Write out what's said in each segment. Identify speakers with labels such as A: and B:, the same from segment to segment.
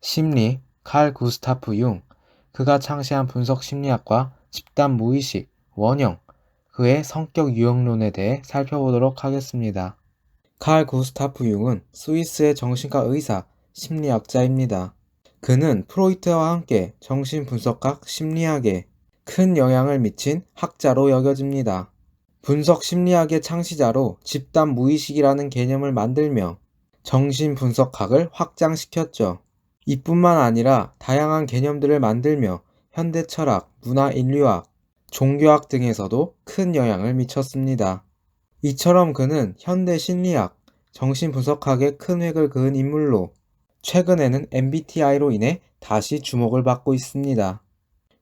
A: 심리, 칼 구스타프 융, 그가 창시한 분석 심리학과 집단 무의식, 원형, 그의 성격 유형론에 대해 살펴보도록 하겠습니다. 칼 구스타프 융은 스위스의 정신과 의사, 심리학자입니다. 그는 프로이트와 함께 정신분석학 심리학에 큰 영향을 미친 학자로 여겨집니다. 분석 심리학의 창시자로 집단 무의식이라는 개념을 만들며 정신분석학을 확장시켰죠. 이뿐만 아니라 다양한 개념들을 만들며 현대 철학, 문화 인류학, 종교학 등에서도 큰 영향을 미쳤습니다. 이처럼 그는 현대 심리학, 정신분석학에 큰 획을 그은 인물로 최근에는 MBTI로 인해 다시 주목을 받고 있습니다.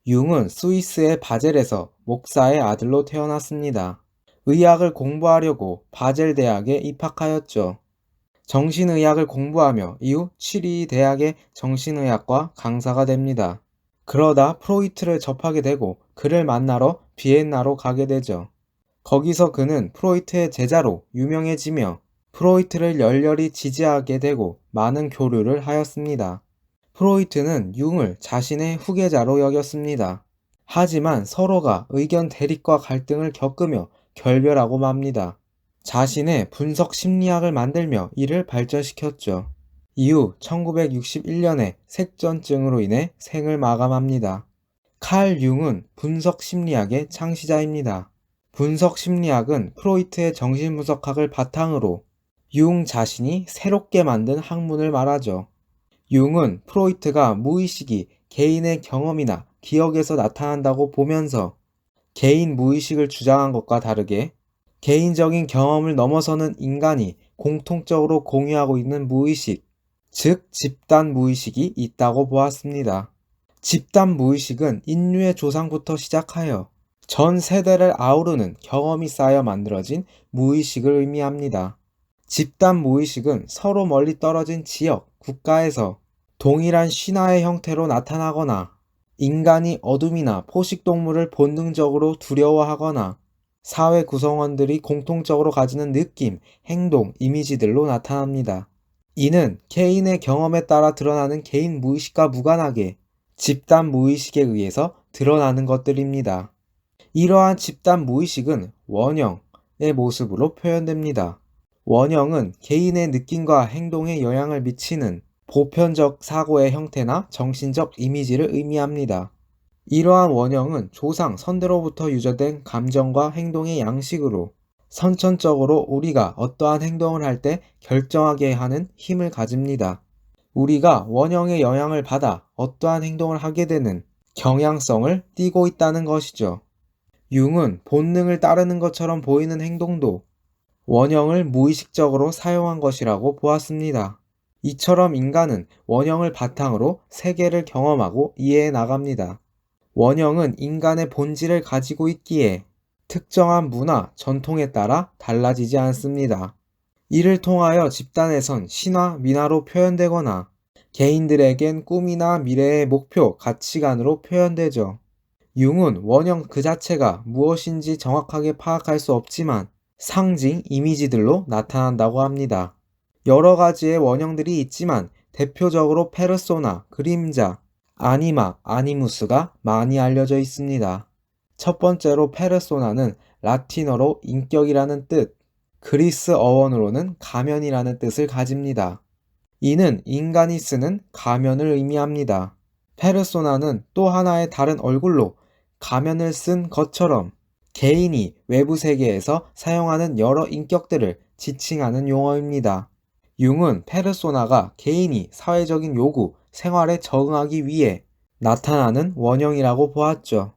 A: 융은 스위스의 바젤에서 목사의 아들로 태어났습니다. 의학을 공부하려고 바젤 대학에 입학하였죠. 정신의학을 공부하며 이후 취리 대학의 정신의학과 강사가 됩니다. 그러다 프로이트를 접하게 되고 그를 만나러 비엔나로 가게 되죠. 거기서 그는 프로이트의 제자로 유명해지며 프로이트를 열렬히 지지하게 되고 많은 교류를 하였습니다. 프로이트는 융을 자신의 후계자로 여겼습니다. 하지만 서로가 의견 대립과 갈등을 겪으며 결별하고 맙니다. 자신의 분석 심리학을 만들며 이를 발전시켰죠. 이후 1961년에 색전증으로 인해 생을 마감합니다. 칼 융은 분석 심리학의 창시자입니다. 분석 심리학은 프로이트의 정신분석학을 바탕으로 융 자신이 새롭게 만든 학문을 말하죠. 융은 프로이트가 무의식이 개인의 경험이나 기억에서 나타난다고 보면서 개인 무의식을 주장한 것과 다르게 개인적인 경험을 넘어서는 인간이 공통적으로 공유하고 있는 무의식, 즉 집단 무의식이 있다고 보았습니다. 집단 무의식은 인류의 조상부터 시작하여 전 세대를 아우르는 경험이 쌓여 만들어진 무의식을 의미합니다. 집단 무의식은 서로 멀리 떨어진 지역, 국가에서 동일한 신화의 형태로 나타나거나 인간이 어둠이나 포식동물을 본능적으로 두려워하거나 사회 구성원들이 공통적으로 가지는 느낌, 행동, 이미지들로 나타납니다. 이는 개인의 경험에 따라 드러나는 개인 무의식과 무관하게 집단 무의식에 의해서 드러나는 것들입니다. 이러한 집단 무의식은 원형의 모습으로 표현됩니다. 원형은 개인의 느낌과 행동에 영향을 미치는 보편적 사고의 형태나 정신적 이미지를 의미합니다. 이러한 원형은 조상, 선대로부터 유저된 감정과 행동의 양식으로 선천적으로 우리가 어떠한 행동을 할 때 결정하게 하는 힘을 가집니다. 우리가 원형의 영향을 받아 어떠한 행동을 하게 되는 경향성을 띠고 있다는 것이죠. 융은 본능을 따르는 것처럼 보이는 행동도 원형을 무의식적으로 사용한 것이라고 보았습니다. 이처럼 인간은 원형을 바탕으로 세계를 경험하고 이해해 나갑니다. 원형은 인간의 본질을 가지고 있기에 특정한 문화, 전통에 따라 달라지지 않습니다. 이를 통하여 집단에선 신화, 민화로 표현되거나 개인들에겐 꿈이나 미래의 목표, 가치관으로 표현되죠. 융은 원형 그 자체가 무엇인지 정확하게 파악할 수 없지만 상징, 이미지들로 나타난다고 합니다. 여러 가지의 원형들이 있지만 대표적으로 페르소나, 그림자, 아니마, 아니무스가 많이 알려져 있습니다. 첫 번째로 페르소나는 라틴어로 인격이라는 뜻, 그리스 어원으로는 가면이라는 뜻을 가집니다. 이는 인간이 쓰는 가면을 의미합니다. 페르소나는 또 하나의 다른 얼굴로 가면을 쓴 것처럼 개인이 외부 세계에서 사용하는 여러 인격들을 지칭하는 용어입니다. 융은 페르소나가 개인이 사회적인 요구, 생활에 적응하기 위해 나타나는 원형이라고 보았죠.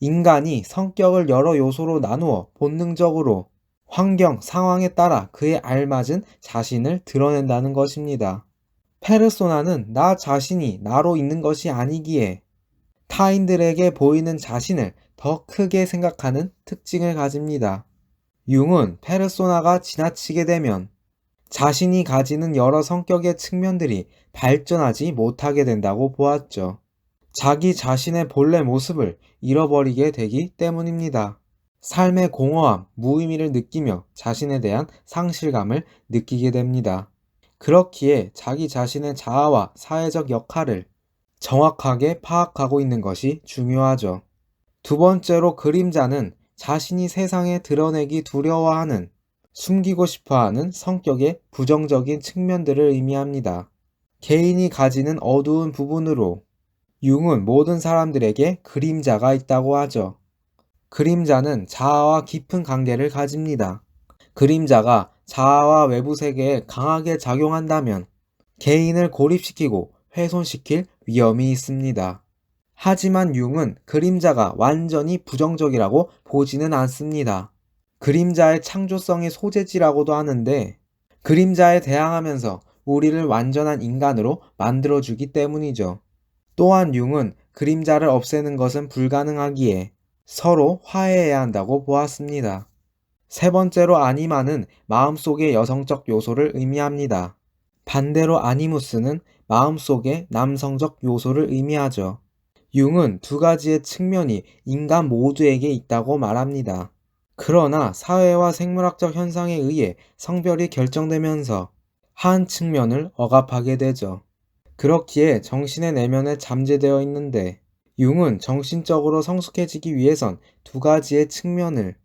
A: 인간이 성격을 여러 요소로 나누어 본능적으로 환경, 상황에 따라 그에 알맞은 자신을 드러낸다는 것입니다. 페르소나는 나 자신이 나로 있는 것이 아니기에 타인들에게 보이는 자신을 더 크게 생각하는 특징을 가집니다. 융은 페르소나가 지나치게 되면 자신이 가지는 여러 성격의 측면들이 발전하지 못하게 된다고 보았죠. 자기 자신의 본래 모습을 잃어버리게 되기 때문입니다. 삶의 공허함, 무의미를 느끼며 자신에 대한 상실감을 느끼게 됩니다. 그렇기에 자기 자신의 자아와 사회적 역할을 정확하게 파악하고 있는 것이 중요하죠. 두 번째로 그림자는 자신이 세상에 드러내기 두려워하는, 숨기고 싶어하는 성격의 부정적인 측면들을 의미합니다. 개인이 가지는 어두운 부분으로 융은 모든 사람들에게 그림자가 있다고 하죠. 그림자는 자아와 깊은 관계를 가집니다. 그림자가 자아와 외부 세계에 강하게 작용한다면 개인을 고립시키고 훼손시킬 위험이 있습니다. 하지만 융은 그림자가 완전히 부정적이라고 보지는 않습니다. 그림자의 창조성의 소재지라고도 하는데, 그림자에 대항하면서 우리를 완전한 인간으로 만들어주기 때문이죠. 또한 융은 그림자를 없애는 것은 불가능하기에 서로 화해해야 한다고 보았습니다. 세 번째로 아니마는 마음속의 여성적 요소를 의미합니다. 반대로 아니무스는 마음속의 남성적 요소를 의미하죠. 융은 두 가지의 측면이 인간 모두에게 있다고 말합니다. 그러나 사회와 생물학적 현상에 의해 성별이 결정되면서 한 측면을 억압하게 되죠. 그렇기에 정신의 내면에 잠재되어 있는데, 융은 정신적으로 성숙해지기 위해선 두 가지의 측면을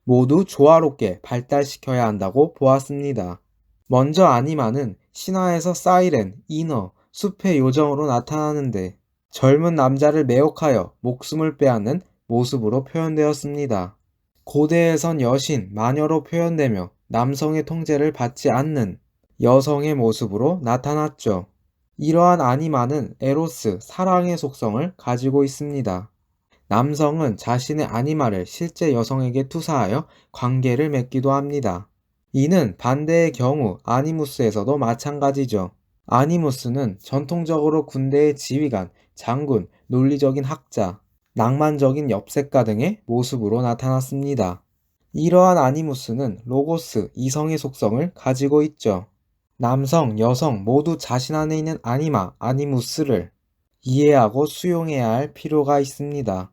A: 모두 조화롭게 발달시켜야 한다고 보았습니다. 먼저 아니마는 신화에서 사이렌, 인어, 숲의 요정으로 나타나는데, 젊은 남자를 매혹하여 목숨을 빼앗는 모습으로 표현되었습니다. 고대에선 여신, 마녀로 표현되며 남성의 통제를 받지 않는 여성의 모습으로 나타났죠. 이러한 아니마는 에로스, 사랑의 속성을 가지고 있습니다. 남성은 자신의 아니마를 실제 여성에게 투사하여 관계를 맺기도 합니다. 이는 반대의 경우 아니무스에서도 마찬가지죠. 아니무스는 전통적으로 군대의 지휘관, 장군, 논리적인 학자, 낭만적인 엽색가 등의 모습으로 나타났습니다. 이러한 아니무스는 로고스, 이성의 속성을 가지고 있죠. 남성, 여성 모두 자신 안에 있는 아니마, 아니무스를 이해하고 수용해야 할 필요가 있습니다.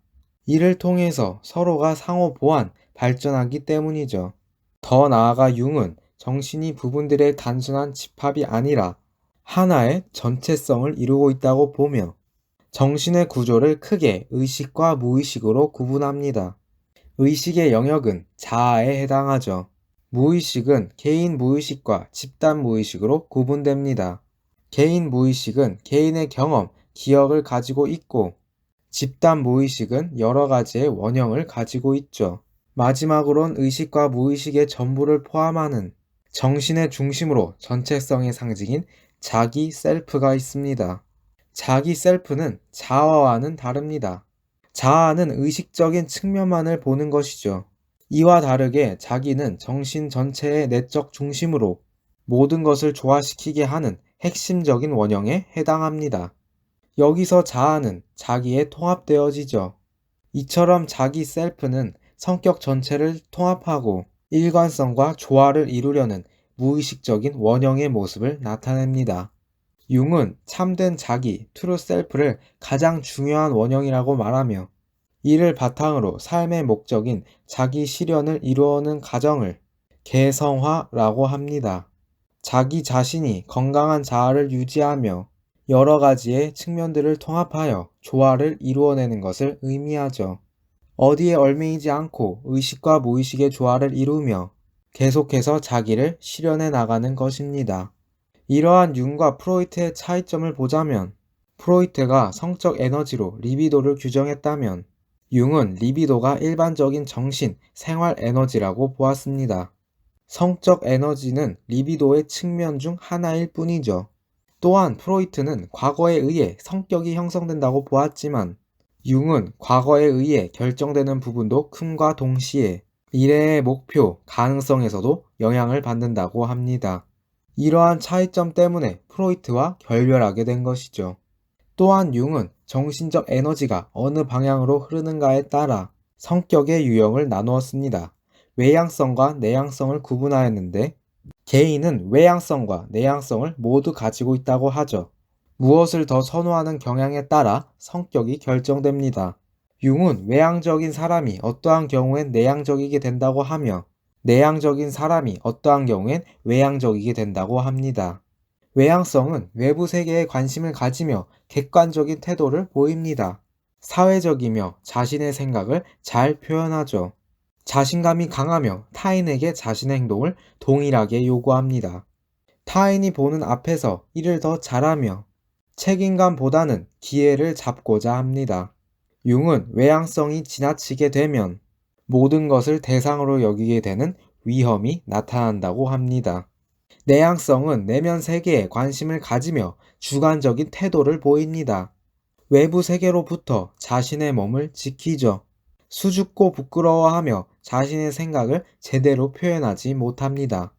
A: 이를 통해서 서로가 상호 보완, 발전하기 때문이죠. 더 나아가 융은 정신이 부분들의 단순한 집합이 아니라 하나의 전체성을 이루고 있다고 보며 정신의 구조를 크게 의식과 무의식으로 구분합니다. 의식의 영역은 자아에 해당하죠. 무의식은 개인 무의식과 집단 무의식으로 구분됩니다. 개인 무의식은 개인의 경험, 기억을 가지고 있고, 집단 무의식은 여러 가지의 원형을 가지고 있죠. 마지막으론 의식과 무의식의 전부를 포함하는 정신의 중심으로 전체성의 상징인 자기 셀프가 있습니다. 자기 셀프는 자아와는 다릅니다. 자아는 의식적인 측면만을 보는 것이죠. 이와 다르게 자기는 정신 전체의 내적 중심으로 모든 것을 조화시키게 하는 핵심적인 원형에 해당합니다. 여기서 자아는 자기에 통합되어지죠. 이처럼 자기 셀프는 성격 전체를 통합하고 일관성과 조화를 이루려는 무의식적인 원형의 모습을 나타냅니다. 융은 참된 자기, 트루 셀프를 가장 중요한 원형이라고 말하며, 이를 바탕으로 삶의 목적인 자기 실현을 이루어오는 과정을 개성화라고 합니다. 자기 자신이 건강한 자아를 유지하며 여러 가지의 측면들을 통합하여 조화를 이루어내는 것을 의미하죠. 어디에 얽매이지 않고 의식과 무의식의 조화를 이루며 계속해서 자기를 실현해 나가는 것입니다. 이러한 융과 프로이트의 차이점을 보자면, 프로이트가 성적 에너지로 리비도를 규정했다면 융은 리비도가 일반적인 정신, 생활 에너지라고 보았습니다. 성적 에너지는 리비도의 측면 중 하나일 뿐이죠. 또한 프로이트는 과거에 의해 성격이 형성된다고 보았지만, 융은 과거에 의해 결정되는 부분도 큼과 동시에 미래의 목표, 가능성에서도 영향을 받는다고 합니다. 이러한 차이점 때문에 프로이트와 결별하게 된 것이죠. 또한 융은 정신적 에너지가 어느 방향으로 흐르는가에 따라 성격의 유형을 나누었습니다. 외향성과 내향성을 구분하였는데, 개인은 외향성과 내향성을 모두 가지고 있다고 하죠. 무엇을 더 선호하는 경향에 따라 성격이 결정됩니다. 융은 외향적인 사람이 어떠한 경우엔 내향적이게 된다고 하며, 내향적인 사람이 어떠한 경우엔 외향적이게 된다고 합니다. 외향성은 외부 세계에 관심을 가지며 객관적인 태도를 보입니다. 사회적이며 자신의 생각을 잘 표현하죠. 자신감이 강하며 타인에게 자신의 행동을 동일하게 요구합니다. 타인이 보는 앞에서 일을 더 잘하며 책임감보다는 기회를 잡고자 합니다. 융은 외향성이 지나치게 되면 모든 것을 대상으로 여기게 되는 위험이 나타난다고 합니다. 내향성은 내면 세계에 관심을 가지며 주관적인 태도를 보입니다. 외부 세계로부터 자신의 몸을 지키죠. 수줍고 부끄러워하며 자신의 생각을 제대로 표현하지 못합니다.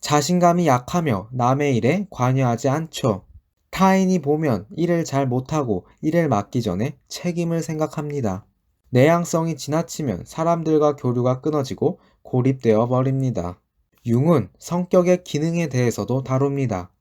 A: 자신감이 약하며 남의 일에 관여하지 않죠. 타인이 보면 일을 잘 못하고 일을 맡기 전에 책임을 생각합니다. 내향성이 지나치면 사람들과 교류가 끊어지고 고립되어 버립니다. 융은 성격의 기능에 대해서도 다룹니다.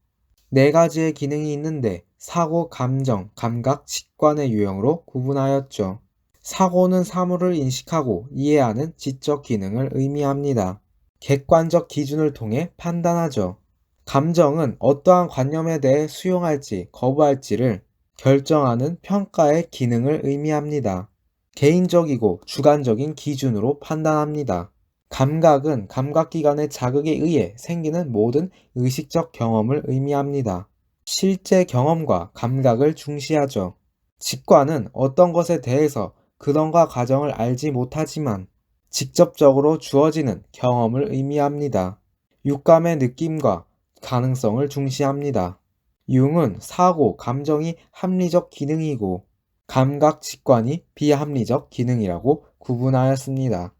A: 4가지의 기능이 있는데 사고, 감정, 감각, 직관의 유형으로 구분하였죠. 사고는 사물을 인식하고 이해하는 지적 기능을 의미합니다. 객관적 기준을 통해 판단하죠. 감정은 어떠한 관념에 대해 수용할지 거부할지를 결정하는 평가의 기능을 의미합니다. 개인적이고 주관적인 기준으로 판단합니다. 감각은 감각기관의 자극에 의해 생기는 모든 의식적 경험을 의미합니다. 실제 경험과 감각을 중시하죠. 직관은 어떤 것에 대해서 근원과 과정을 알지 못하지만 직접적으로 주어지는 경험을 의미합니다. 육감의 느낌과 가능성을 중시합니다. 융은 사고, 감정이 합리적 기능이고 감각, 직관이 비합리적 기능이라고 구분하였습니다.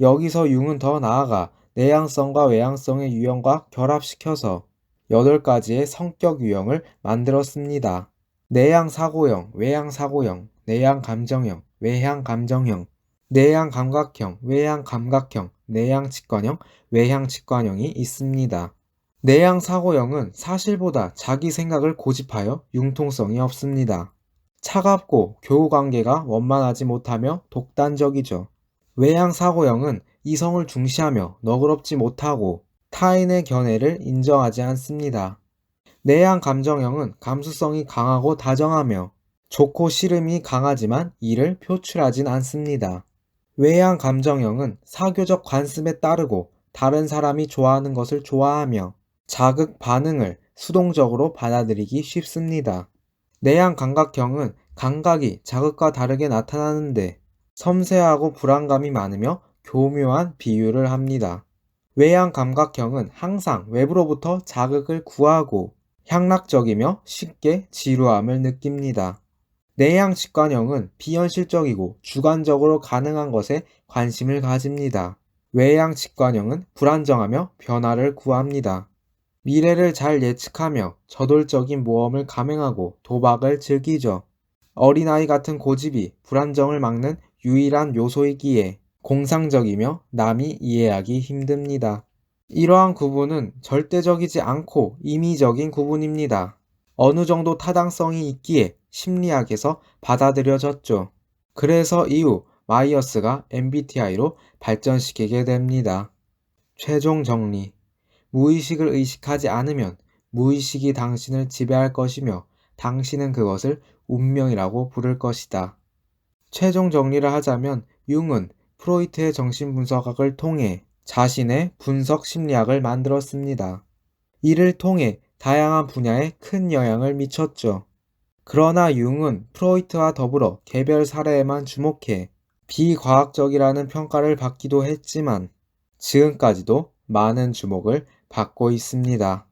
A: 여기서 융은 더 나아가 내향성과 외향성의 유형과 결합시켜서 8가지의 성격 유형을 만들었습니다. 내향 사고형, 외향 사고형, 내향 감정형, 외향 감정형, 내향 감각형, 외향 감각형, 내향 직관형, 외향 직관형이 있습니다. 내향 사고형은 사실보다 자기 생각을 고집하여 융통성이 없습니다. 차갑고 교우관계가 원만하지 못하며 독단적이죠. 외향 사고형은 이성을 중시하며 너그럽지 못하고 타인의 견해를 인정하지 않습니다. 내향 감정형은 감수성이 강하고 다정하며 좋고 싫음이 강하지만 이를 표출하진 않습니다. 외향 감정형은 사교적 관습에 따르고 다른 사람이 좋아하는 것을 좋아하며 자극 반응을 수동적으로 받아들이기 쉽습니다. 내향 감각형은 감각이 자극과 다르게 나타나는데 섬세하고 불안감이 많으며 교묘한 비유를 합니다. 외향 감각형은 항상 외부로부터 자극을 구하고 향락적이며 쉽게 지루함을 느낍니다. 내향 직관형은 비현실적이고 주관적으로 가능한 것에 관심을 가집니다. 외향 직관형은 불안정하며 변화를 구합니다. 미래를 잘 예측하며 저돌적인 모험을 감행하고 도박을 즐기죠. 어린아이 같은 고집이 불안정을 막는 유일한 요소이기에 공상적이며 남이 이해하기 힘듭니다. 이러한 구분은 절대적이지 않고 임의적인 구분입니다. 어느 정도 타당성이 있기에 심리학에서 받아들여졌죠. 그래서 이후 마이어스가 MBTI로 발전시키게 됩니다. 최종 정리. 무의식을 의식하지 않으면 무의식이 당신을 지배할 것이며 당신은 그것을 운명이라고 부를 것이다. 최종 정리를 하자면 융은 프로이트의 정신분석학을 통해 자신의 분석 심리학을 만들었습니다. 이를 통해 다양한 분야에 큰 영향을 미쳤죠. 그러나 융은 프로이트와 더불어 개별 사례에만 주목해 비과학적이라는 평가를 받기도 했지만 지금까지도 많은 주목을 받고 있습니다.